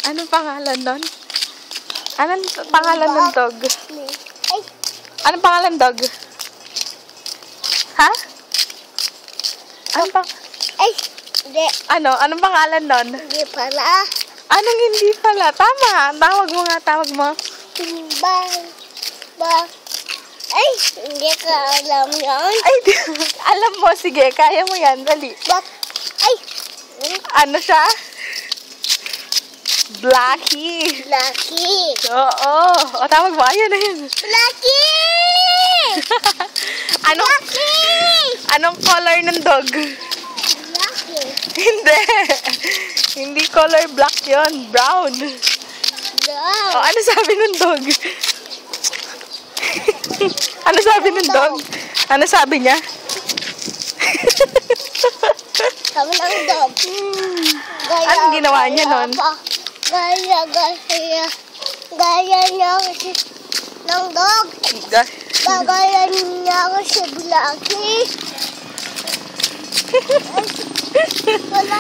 Anong pangalan nun? Anong pangalan ng dog? Ay, Anong pangalan dog? Ha? Anong pang... ay, hindi. Ano? Anong pangalan nun? Hindi pala. Anong hindi pala? Tama. Tawag mo nga, tawag mo. Ay, hindi ka alam yan. Ay, alam mo. Sige, kaya mo yan. Dali. Ay, Ano siya? Blackie. Lucky. Oo. O, tawag mo. Ayun na yun. Lucky! Lucky! Anong color ng dog? Lucky. Hindi. Hindi color black yon, brown. Dog. O, ano sabi ng dog? Ano sabi ng dog? Ano sabi niya? Sabi ng dog. Anong ginawa niya nun? Gaya niya kasi ng dog. Gaya niya kasi Blackie. Wala